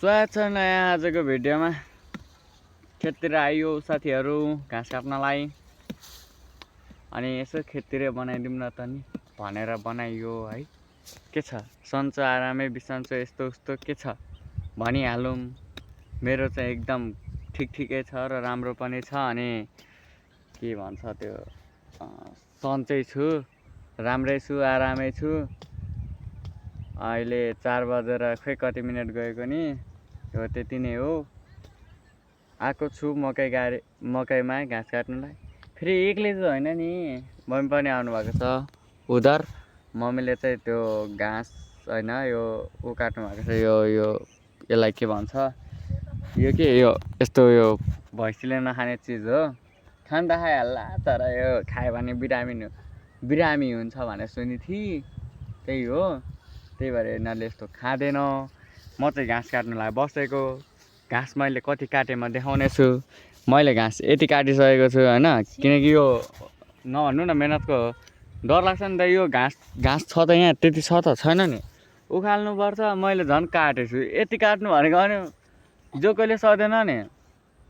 स्वागत छ नयाँ आजको भिडियोमा। खेततिर आइयो साथीहरू घाँस काट्नलाई। अनि यसो खेततिर बनाइदिउँ न त नि भनेर बनाइयो है। के छ सन्चो आरामै बिसन्चो यस्तो उस्तो के छ भनिहालौँ। मेरो चाहिँ एकदम ठिकै छ र राम्रो पनि छ। अनि के भन्छ त्यो सन्चै छु, राम्रै छु, आरामै छु। अहिले 4 बजेर खै कति मिनट गएको नि, हो त्यति नै हो। आएको छु मकैमा घाँस काट्नुलाई। फेरि एक्लै चाहिँ होइन नि, मम्मी पनि आउनुभएको छ उधर। मम्मीले चाहिँ त्यो घाँस होइन यो काट्नु भएको छ। यो यसलाई के भन्छ, यो के यो यस्तो यो भैँसीले नखाने चिज हो। खान त खाइहाल्ला तर यो खायो भने बिरामी हुन्छ भने सुनेको थिएँ, त्यही हो। त्यही भएर यिनीहरूले यस्तो खाँदैन। म चाहिँ घाँस काट्नुलाई बसेको। घाँस मैले कति काटेँ म देखाउने छु। मैले घाँस यति काटिसकेको छु होइन, किनकि यो नभन्नु न मेहनतको डर लाग्छ नि त। यो घाँस छ त यहाँ, त्यति छ त छैन नि, उखाल्नुपर्छ। मैले झन् काटेको छु। यति काट्नु भनेको अनि जो कहिले सक्दैन नि,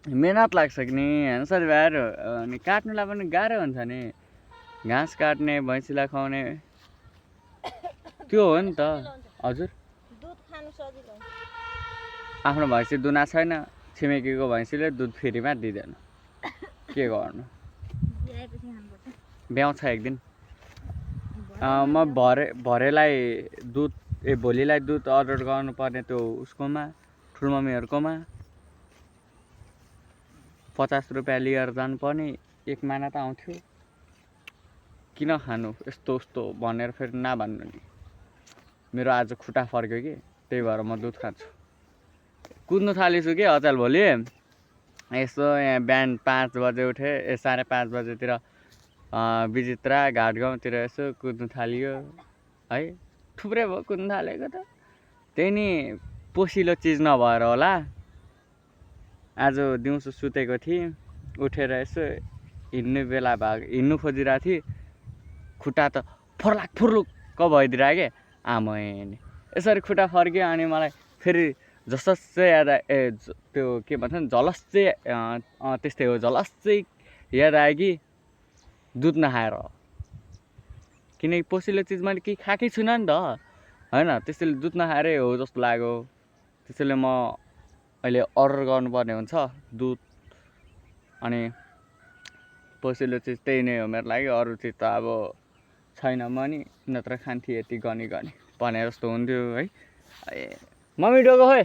मेहनत लाग्छ कि नि होइन साथीभाइहरू। अनि काट्नुलाई पनि गाह्रो हुन्छ नि। घाँस काट्ने, भैँसीलाई खुवाउने त्यो हो नि त। हजुर दुध खानु सजिलो। आफ्नो भैँसी दुना छैन, छिमेकीको भैँसीले दुध फ्रीमा दिँदैन। के गर्नु, ब्याउँछ एक दिन। म भरेलाई दुध भोलिलाई दुध अर्डर गर्नुपर्ने त्यो उसकोमा, ठुलमम्मीहरूकोमा 50 रुपियाँ लिएर जानुपर्ने। 1 महिना त आउँथ्यो। किन खानु यस्तो उस्तो भनेर फेरि नभन्नु नि। मेरो आज खुट्टा फर्क्यो कि, त्यही भएर म दुध खान्छु। कुद्नु थालिछु कि अचेल भोलि। यसो यहाँ बिहान 5 बजे उठेँ, 5:30 बजेतिर बिजित्रा घाटगाउँतिर यसो कुद्नु थालियो है। थुप्रै भयो कुद्नु थालेको त। त्यही नि पोसिलो चिज नभएर होला। आज दिउँसो सुतेको थिएँ, उठेर यसो हिँड्नु खोजिरहेको थिएँ। खुट्टा त फुर्लुक्क भइदिरहेको के आमै। यसरी खुट्टा फर्क्यो अनि मलाई फेरि जसै याद त्यो के भन्छ नि झलस्सै त्यस्तै हो, झलस्सै याद आयो कि दुध नखाएर। किनकि पोसिलो चिज मैले केही खाएकै छुइनँ नि त होइन, त्यसैले दुध नखाएरै हो जस्तो लाग्यो। त्यसैले म अहिले अर्डर गर्नुपर्ने हुन्छ दुध। अनि पोसिलो चिज त्यही नै हो मेरो लागि। अरू चिज त अब छैन म नि, नत्र खान्थेँ यति गनी भने जस्तो हुन्थ्यो है। मम्मी डोको खोइ।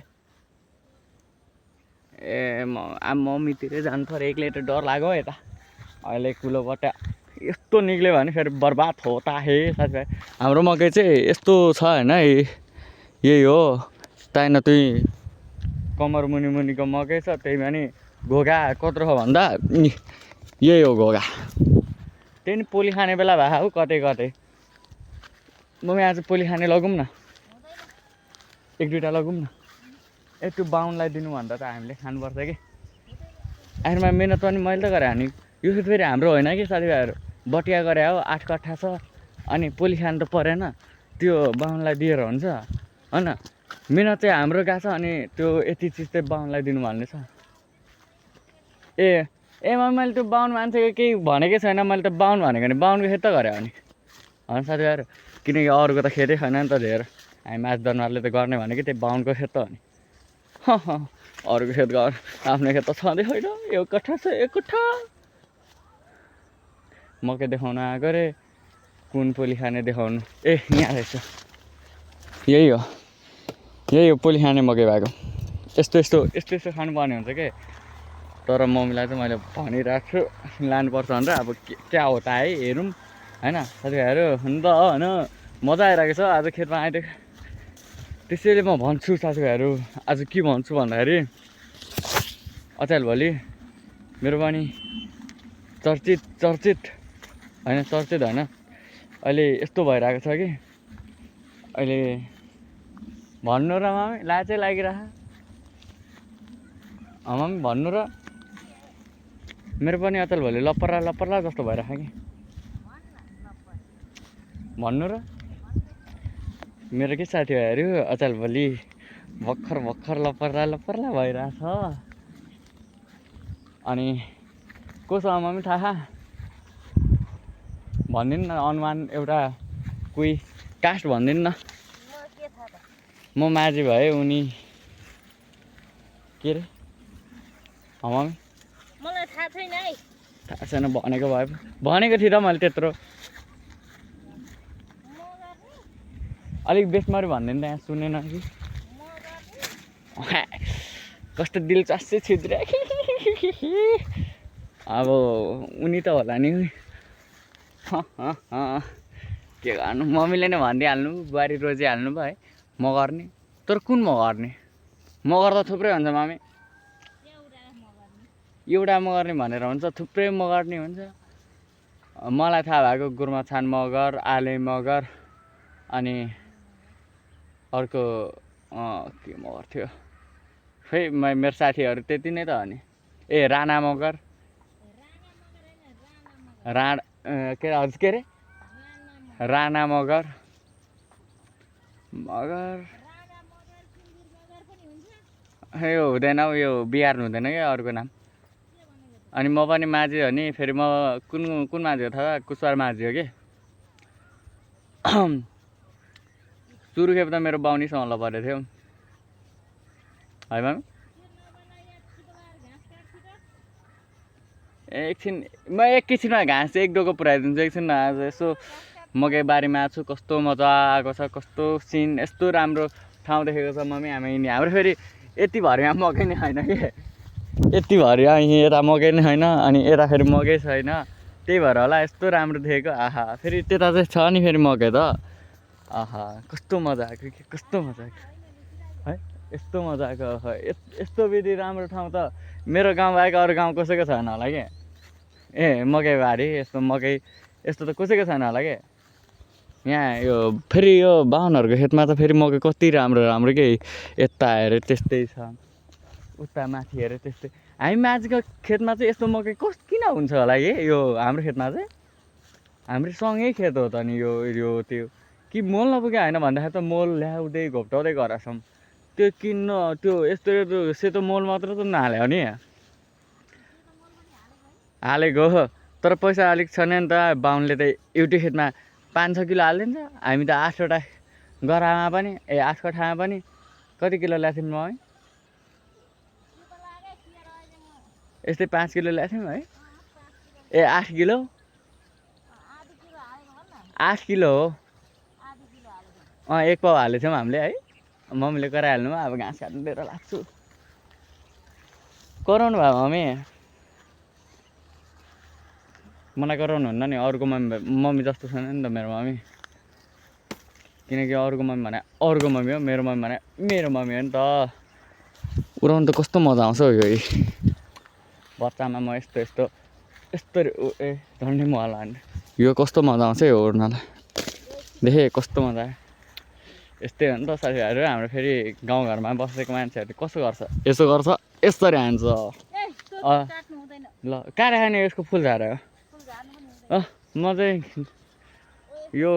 मम्मीतिरै जानु पऱ्यो। एक्लै त डर लाग्यो हौ यता। अहिले कुलोबाट यस्तो निक्ल्यो भने फेरि बर्बाद होता है साथीभाइ। हाम्रो मकै चाहिँ यस्तो छ होइन, यही हो। ताइन तुई कम्मर मुनिको मकै छ। त्यही पनि घोगा कत्रो हो भन्दा यही हो घोगा। त्यही नि पोली खाने बेला भए हौ कतै। मम्मी आज पोली खाने लगौँ न, 1-2टा लगौँ न। त्यो बाहुनलाई दिनु भन्दा त हामीले खानुपर्छ कि। आखिरमा मेहनत पनि मैले त गरेँ हानि। यो फेरि हाम्रो होइन कि साथीभाइहरू, बटिया गरे हो। 8 कट्ठा छ। अनि पोली खानु त परेन, त्यो बाहुनलाई दिएर हुन्छ होइन। मेहनत चाहिँ हाम्रो गएको छ। अनि त्यो यति चिज चाहिँ बाहुनलाई दिनु भन्ने छ। मैले त्यो बाहुन मान्छेको केही भनेकै छैन। मैले त बाहुन भनेको नि बाहुनको खेत त गरेँ हो नि होइन साथीभाइहरू। किनकि अरूको त खेतै छैन नि त धेरै। हामी माझ दनवारले त गर्ने भनेको त्यही बाहुनको खेत त हो नि। अरूको खेत गर, आफ्नो खेत त छँदै छैन। 1 कट्ठा छ, 1 कट्ठा। मकै देखाउन आएको रे, कुन पोली खाने देखाउनु। यहाँ रहेछ, यही हो पोली खाने मकै भएको। यस्तो खानुपर्ने हुन्छ के। तर मम्मीलाई चाहिँ मैले भनिरहेको छु लानुपर्छ भनेर। अब क्या हो त है, हेरौँ होइन साथीभाइहरू। हुन त होइन मजा आइरहेको छ आज खेतमा आइदिएको। त्यसैले म भन्छु साथीभाइहरू, आज के भन्छु भन्दाखेरि अचेल भोलि मेरो पनि चर्चित होइन अहिले यस्तो भइरहेको छ कि अहिले भन्नु र मम्मी लाजै लागिरह। मम्मी भन्नु र, मेरो पनि अचेल भोलि लप्परा जस्तो भइरहेको कि भन्नु र। मेरो के साथीभाइहरू अचेल भोलि भर्खर भर्खर लपर्ला लपर्ला भइरहेछ। अनि कोसँग मम्मी थाहा भनिदिनु न, अनुमान एउटा कोही कास्ट भनिदिनु न। म माझी भए उनी के अरे मम्मी मलाई थाहा छैन है। थाहा छैन भनेको भए भनेको थिएँ त मैले त्यत्रो। अलिक बेसमरी भनिदिनु त, यहाँ सुनेन कि कस्तो दिलचस्पै छिद्रियो। अब उनी त होला नि। के गर्नु, मम्मीले नै भनिदिइहाल्नु, बुहारी रोजिहाल्नु भयो है। म गर्ने तर कुन म गर्ने? म गर्दा थुप्रै हुन्छ मम्मी। एउटा म गर्ने भनेर हुन्छ, थुप्रै म गर्ने हुन्छ। मलाई थाहा भएको गुर्माछान मगर, आले मगर, अनि अर्को के मगर थियो खै मेरो साथीहरू त्यति नै त हो नि। ए राणा मगर, के अरे राणा मगर मगर यो हुँदैन हौ, यो बिहार्नु हुँदैन क्या अर्को नाम। अनि म पनि माझी हो नि, फेरि म कुन माझी हो थाहा? कुशवार माझी हो कि। सुरुखेप त मेरो बाहुनीसँग ल परेको थियो है मामी। एकछिन म एकैछिनमा घाँस एक डोको पुऱ्याइदिन्छु। एकछिन आज यसो मकै बारीमा छु, कस्तो मजा आएको छ, कस्तो सिन, यस्तो राम्रो ठाउँ देखेको छ मम्मी हामी। हाम्रो फेरि यति भरिमा मकै नै छैन कि, यति भरि यहीँ यता मकै नै छैन, अनि यता फेरि मकै छैन। त्यही भएर होला यस्तो राम्रो देखेको। आहा फेरि त्यता चाहिँ छ नि फेरि मकै त। आहा कस्तो मजा आएको कि, कस्तो मजा आएको है, यस्तो मजा आएको। यस्तो विधि राम्रो ठाउँ त मेरो गाउँ बाहेक अरू गाउँ कसैको छैन होला कि। ए मकै बारी यस्तो मकै यस्तो त कसैको छैन होला कि यहाँ। यो फेरि यो बाहुनहरूको खेतमा त फेरि मकै कति राम्रो राम्रो के, यता हेऱ्यो त्यस्तै छ, उता माथि हेऱ्यो त्यस्तै। हामी माझीको खेतमा चाहिँ यस्तो मकै किन हुन्छ होला कि? यो हाम्रो खेतमा चाहिँ हाम्रो सँगै खेत हो त नि यो त्यो कि मोल नपुगे होइन भन्दाखेरि त मोल ल्याउँदै घोप्टाउँदै गराछौँ। त्यो किन्न त्यो यस्तो सेतो मोल मात्र त नहाल्यो नि हालेको हो। तर पैसा अलिक छैन नि त। बाहुनले त एउटै खेतमा 5-6 किलो हालिदिन्छ। हामी त 8वटा गरामा पनि 8 कठामा पनि कति किलो ल्याएको थियौँ मम्मी? यस्तै 5 किलो ल्याएको थियौँ है। ए 8 किलो 8 किलो हो। 1 पाउ हालेको थियौँ हामीले है। मम्मीले कराइहाल्नु भयो। अब घाँस काट्नु लिएर लाग्छु। कराउनु भयो मम्मी, मलाई कराउनु हुन्न नि। अरूको मम्मी जस्तो छैन नि त मेरो मम्मी, किनकि अरूको मम्मी भने अरूको मम्मी हो, मेरो मम्मी भने मेरो मम्मी हो नि त। उडाउनु त कस्तो मजा आउँछ हौ यो बच्चामा। म यस्तो झन्डै मजा लाग्ने। यो कस्तो मजा आउँछ यो उड्नलाई, देखेँ कस्तो मजा आयो। यस्तै हो नि त साथीहरू। हाम्रो फेरि गाउँघरमा बसेको मान्छेहरूले कसो गर्छ, यसो गर्छ, यसरी हान्छ। ल कहाँ राख्ने यसको फुल झारेर? म चाहिँ यो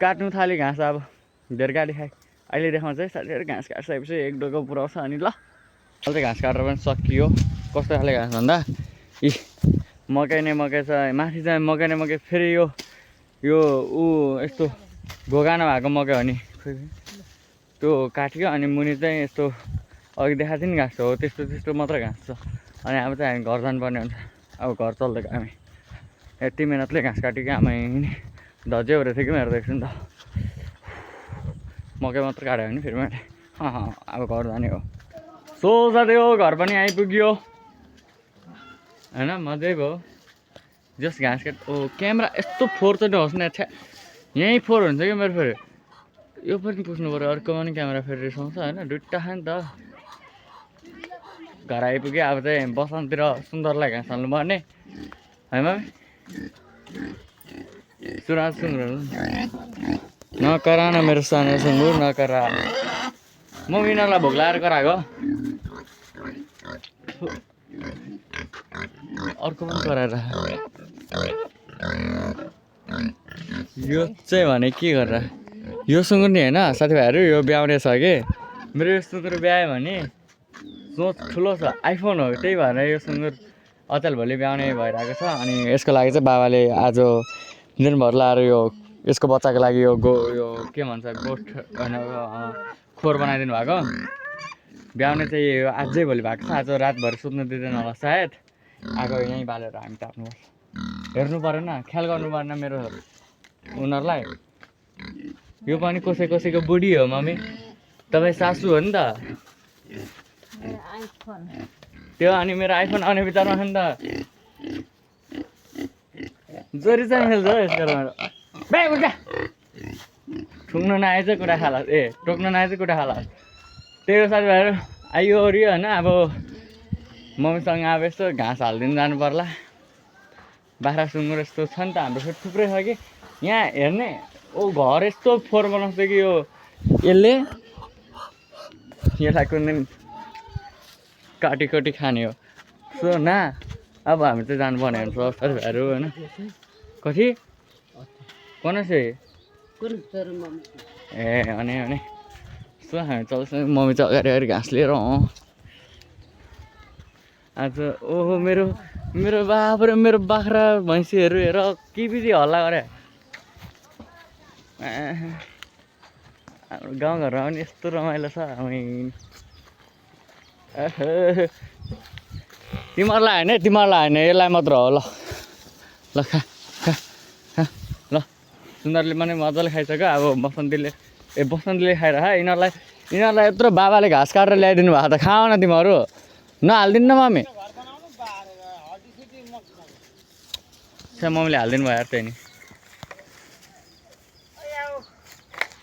काट्नु थालेँ घाँस। अब धेर गाडी खाएँ। अहिले देखाउँछ है साथीहरू, घाँस काटिसकेपछि 1 डोको पुऱ्याउँछ अनि ल। अहिले चाहिँ घाँस काटेर पनि सकियो। कस्तो खाले घाँस भन्दा मकै नै मकै छ। माथि चाहिँ मकै नै मकै, फेरि यो यस्तो घोगाना भएको मकै हो नि, त्यो काट्यो। अनि मुनि चाहिँ यस्तो अघि देखाएको थिएँ नि घाँस हो, त्यस्तो मात्रै घाँस छ। अनि अब चाहिँ हामी घर जानुपर्ने हुन्छ। अब घर चल्दै हामी यति मिहिनेतले घाँस काट्यो कि आमै धजियो रहेछ कि मेरो देख्छु नि त। मकै मात्र काट्यो भने फेरि मैले अब घर जाने हो। सो साथी हो घर पनि आइपुग्यो होइन, मजै भयो। जस घाँस काट क्यामेरा यस्तो फोहोर चाहिँ नहोस् न। यहीँ फोहोर हुन्छ कि मेरो फेरि यो पनि पुस्नु पऱ्यो। अर्को पनि क्यामेरा फेरि रिसाउँछ होइन, दुइटा खायो नि त। घर आइपुग्यो। अब चाहिँ बसन्ततिर सुन्दरलाई घाँस हाल्नु पर्ने है मम्मी। सुँगुर नकरा न मेरो सानो सुँगुर नकरा। म यिनीहरूलाई भोक लगाएर कराएको। अर्को पनि कराएर यो चाहिँ भने के गरेर यो सुँगुर नि होइन साथीभाइहरू यो ब्याउने छ कि मेरो यो सुँगुर ब्यायो भने सोच ठुलो छ आइफोन हो त्यही भएर यो सुँगुर अचेल भोलि ब्याउने भइरहेको छ अनि यसको लागि चाहिँ बाबाले आज दिनभर लाएर यो यसको बच्चाको लागि यो के भन्छ गोठ होइन खोर बनाइदिनु भएको ब्याउने चाहिँ यो अझै भोलि भएको छ आज रातभरि सुत्नु दिँदैन होला सायद आगो यहीँ बालेर हामी ताप्नुपर्छ हेर्नु परेन ख्याल गर्नु परेन मेरो उनीहरूलाई यो पनि कसैको बुढी हो मम्मी तपाईँ सासू हो नि त त्यो अनि मेरो आइफोन आउने बित्तामा छ नि त जोरी चाहिँ खेल्छ हो यसको ब्याग उठा ठुङ्नु नआए चाहिँ कुरा खाला टोक्नु नआए चाहिँ कुरा खाला त्यही हो साथीभाइहरू आइयो ओरियो होइन अब मम्मीसँग अब यस्तो घाँस हालिदिनु जानु पर्ला बाख्रा सुँगुर यस्तो छ नि त हाम्रो फेरि थुप्रै छ कि यहाँ हेर्ने घर यस्तो फोहोर बनाउँछ कि यसले यसलाई कुन दिन काटी खाने हो सो न अब हामी चाहिँ जानुपर्ने हुन्छ साथीभाइहरू होइन कति कुन चाहिँ ए अनि सो हामी चल्छौँ मम्मी चाहिँ अगाडि घाँस लिएर आज ओहो मेरो बाबा र मेरो बाख्रा भैँसीहरू हेर के बिजी हल्ला गरे हाम्रो गाउँघरमा पनि यस्तो रमाइलो छ तिमीहरूलाई होइन यसलाई मात्र हो ल खा ल सुन्दरले पनि मजाले खाइसक्यो अब बसन्तले खाएर यिनीहरूलाई यत्रो बाबाले घाँस काटेर ल्याइदिनु भएको त खाऊ न तिमीहरू नहालिदिनु न मम्मी मम्मीले हालिदिनु भयो यार त्यही नि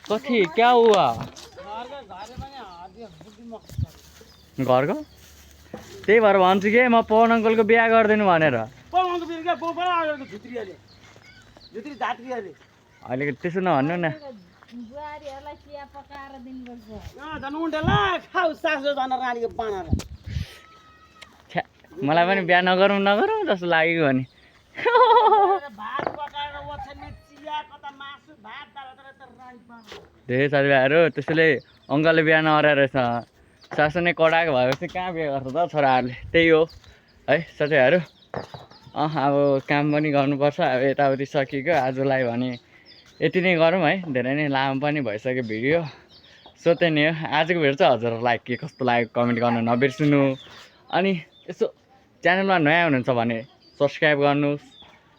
कति क्या हुआ घरको त्यही भएर भन्छु कि म पवन अङ्कलको बिहा गरिदिनु भनेर अहिले त्यसो नभन्नु न मलाई पनि बिहा नगरौँ जस्तो लागेको नि धेरै साथीभाइहरू त्यसैले अङ्कलले बिहा नगरे रहेछ सासु नै कडाएको भएपछि कहाँ बिहा गर्छ त छोराहरूले त्यही हो है साथीभाइहरू अब काम पनि गर्नुपर्छ अब यताउति सकिएको आजलाई भने यति नै गरौँ है धेरै नै लामो पनि भइसक्यो भिडियो सो त्यही नै हो आजको भिडियो चाहिँ हजुरहरूलाई के कस्तो लाग्यो कमेन्ट गर्न नबिर्सिनु अनि यसो च्यानलमा नयाँ हुनुहुन्छ भने सब्सक्राइब गर्नुहोस्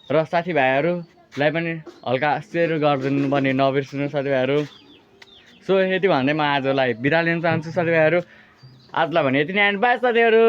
र साथीभाइहरूलाई पनि हल्का सेयर गरिदिनु पनि नबिर्सिनु साथीभाइहरू सो यति भन्दै म आजलाई बिदा लिन चाहन्छु साथीभाइहरू आजलाई भने यति नै बाई साथीहरू।